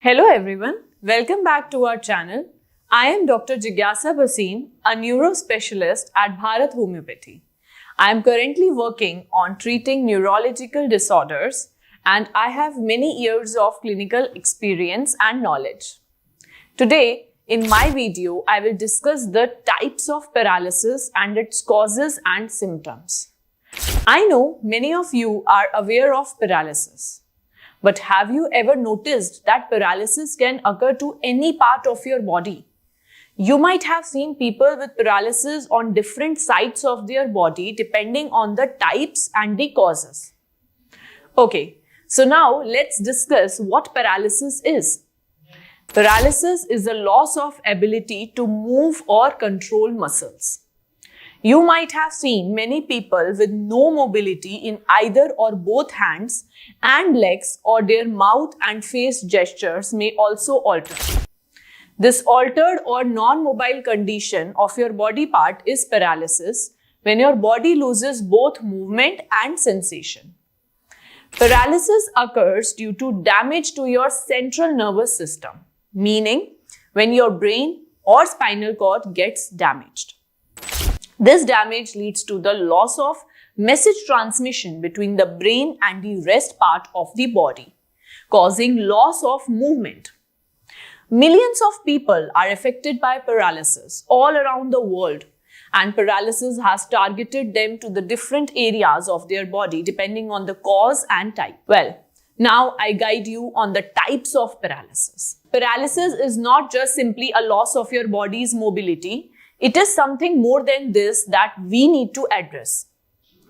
Hello everyone, welcome back to our channel. I am Dr. Jigyasa Bhasin, a neurospecialist at Bharat Homeopathy. I am currently working on treating neurological disorders and I have many years of clinical experience and knowledge. Today, in my video, I will discuss the types of paralysis and its causes and symptoms. I know many of you are aware of paralysis. But have you ever noticed that paralysis can occur to any part of your body? You might have seen people with paralysis on different sides of their body depending on the types and the causes. Okay, so now let's discuss what paralysis is. Paralysis is a loss of ability to move or control muscles. You might have seen many people with no mobility in either or both hands and legs, or their mouth and face gestures may also alter. This altered or non-mobile condition of your body part is paralysis, when your body loses both movement and sensation. Paralysis occurs due to damage to your central nervous system, meaning when your brain or spinal cord gets damaged. This damage leads to the loss of message transmission between the brain and the rest part of the body, causing loss of movement. Millions of people are affected by paralysis all around the world, and paralysis has targeted them to the different areas of their body depending on the cause and type. Well, now I guide you on the types of paralysis. Paralysis is not just simply a loss of your body's mobility. It is something more than this that we need to address.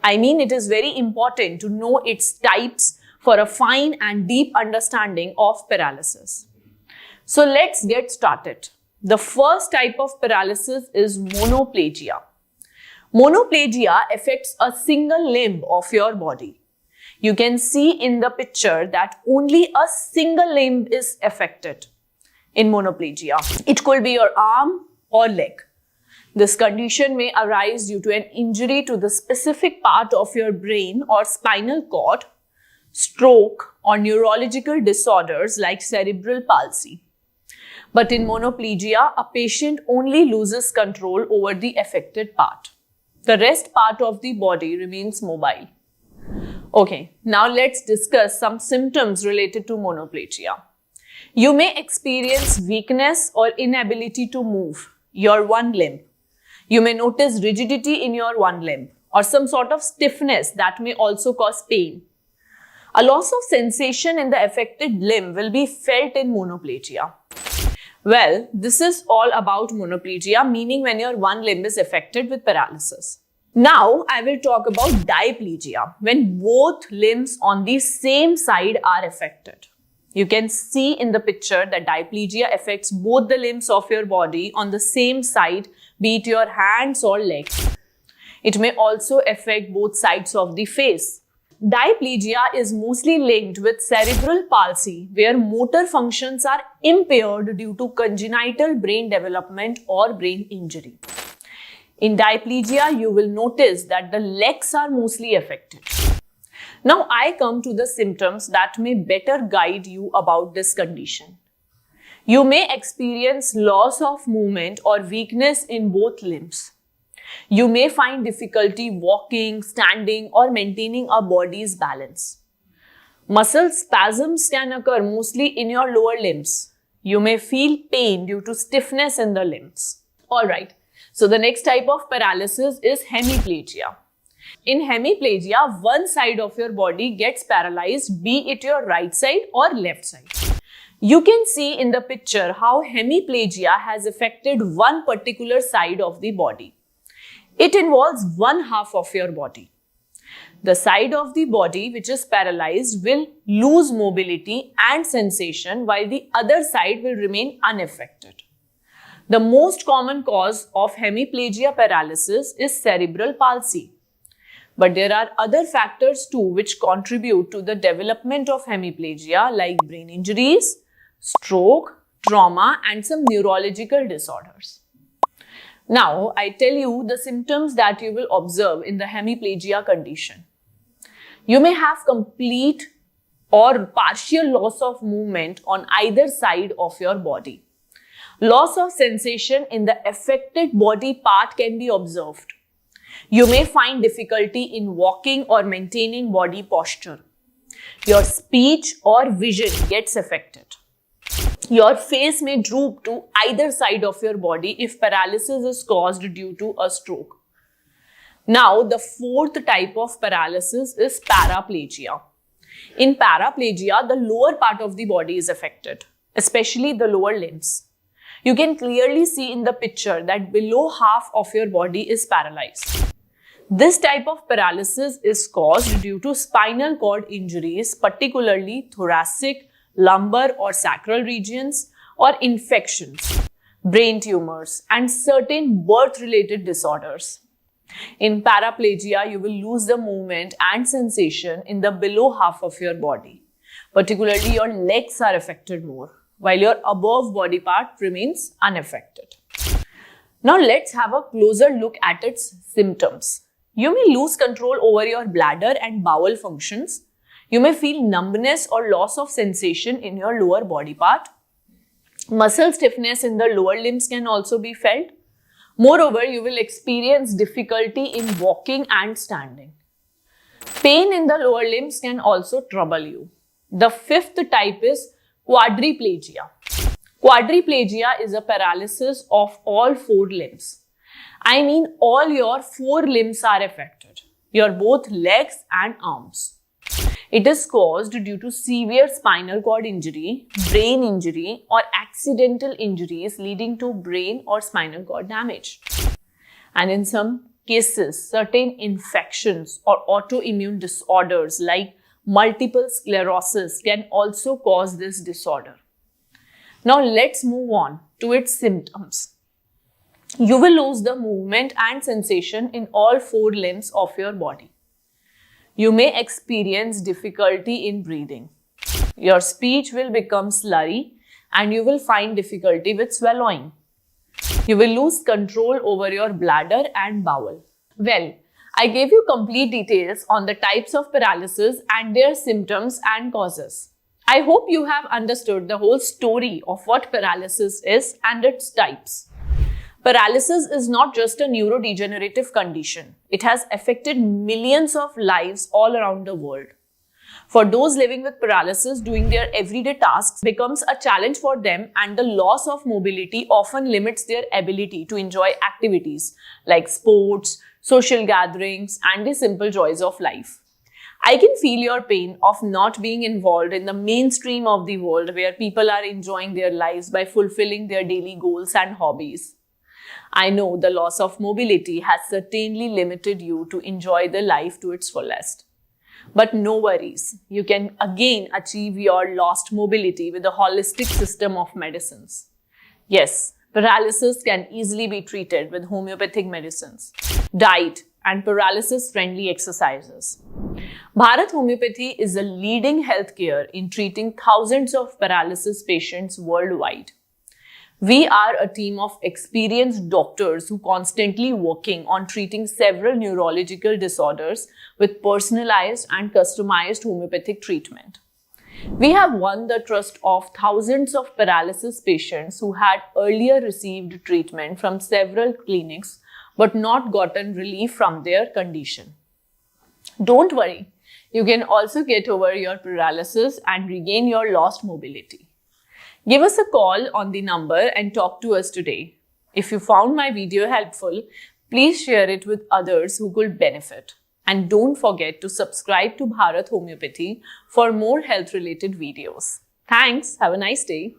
I mean, it is very important to know its types for a fine and deep understanding of paralysis. So let's get started. The first type of paralysis is monoplegia. Monoplegia affects a single limb of your body. You can see in the picture that only a single limb is affected in monoplegia. It could be your arm or leg. This condition may arise due to an injury to the specific part of your brain or spinal cord, stroke, or neurological disorders like cerebral palsy. But in monoplegia, a patient only loses control over the affected part. The rest part of the body remains mobile. Okay, now let's discuss some symptoms related to monoplegia. You may experience weakness or inability to move your one limb. You may notice rigidity in your one limb or some sort of stiffness that may also cause pain. A loss of sensation in the affected limb will be felt in monoplegia. Well, this is all about monoplegia, meaning when your one limb is affected with paralysis. Now, I will talk about diplegia, when both limbs on the same side are affected. You can see in the picture that diplegia affects both the limbs of your body on the same side, be it your hands or legs. It may also affect both sides of the face. Diplegia is mostly linked with cerebral palsy, where motor functions are impaired due to congenital brain development or brain injury. In diplegia, you will notice that the legs are mostly affected. Now I come to the symptoms that may better guide you about this condition. You may experience loss of movement or weakness in both limbs. You may find difficulty walking, standing, or maintaining a body's balance. Muscle spasms can occur mostly in your lower limbs. You may feel pain due to stiffness in the limbs. Alright, so the next type of paralysis is hemiplegia. In hemiplegia, one side of your body gets paralyzed, be it your right side or left side. You can see in the picture how hemiplegia has affected one particular side of the body. It involves one half of your body. The side of the body which is paralyzed will lose mobility and sensation, while the other side will remain unaffected. The most common cause of hemiplegia paralysis is cerebral palsy. But there are other factors too which contribute to the development of hemiplegia, like brain injuries, stroke, trauma, and some neurological disorders. Now, I tell you the symptoms that you will observe in the hemiplegia condition. You may have complete or partial loss of movement on either side of your body. Loss of sensation in the affected body part can be observed. You may find difficulty in walking or maintaining body posture. Your speech or vision gets affected. Your face may droop to either side of your body if paralysis is caused due to a stroke. Now, the fourth type of paralysis is paraplegia. In paraplegia, the lower part of the body is affected, especially the lower limbs. You can clearly see in the picture that below half of your body is paralyzed. This type of paralysis is caused due to spinal cord injuries, particularly thoracic, lumbar or sacral regions, or infections, brain tumors, and certain birth-related disorders. In paraplegia, you will lose the movement and sensation in the below half of your body. Particularly, your legs are affected more, while your above body part remains unaffected. Now, let's have a closer look at its symptoms. You may lose control over your bladder and bowel functions. You may feel numbness or loss of sensation in your lower body part. Muscle stiffness in the lower limbs can also be felt. Moreover, you will experience difficulty in walking and standing. Pain in the lower limbs can also trouble you. The fifth type is quadriplegia. Quadriplegia is a paralysis of all four limbs. I mean, all your four limbs are affected, your both legs and arms. It is caused due to severe spinal cord injury, brain injury, or accidental injuries leading to brain or spinal cord damage. And in some cases, certain infections or autoimmune disorders like multiple sclerosis can also cause this disorder. Now let's move on to its symptoms. You will lose the movement and sensation in all four limbs of your body. You may experience difficulty in breathing. Your speech will become slurry and you will find difficulty with swallowing. You will lose control over your bladder and bowel. Well, I gave you complete details on the types of paralysis and their symptoms and causes. I hope you have understood the whole story of what paralysis is and its types. Paralysis is not just a neurodegenerative condition. It has affected millions of lives all around the world. For those living with paralysis, doing their everyday tasks becomes a challenge for them, and the loss of mobility often limits their ability to enjoy activities like sports, social gatherings, and the simple joys of life. I can feel your pain of not being involved in the mainstream of the world where people are enjoying their lives by fulfilling their daily goals and hobbies. I know the loss of mobility has certainly limited you to enjoy the life to its fullest. But no worries, you can again achieve your lost mobility with a holistic system of medicines. Yes, paralysis can easily be treated with homeopathic medicines, diet, and paralysis-friendly exercises. Bharat Homeopathy is a leading healthcare in treating thousands of paralysis patients worldwide. We are a team of experienced doctors who constantly working on treating several neurological disorders with personalized and customized homeopathic treatment. We have won the trust of thousands of paralysis patients who had earlier received treatment from several clinics but not gotten relief from their condition. Don't worry, you can also get over your paralysis and regain your lost mobility. Give us a call on the number and talk to us today. If you found my video helpful, please share it with others who could benefit. And don't forget to subscribe to Bharat Homeopathy for more health-related videos. Thanks. Have a nice day.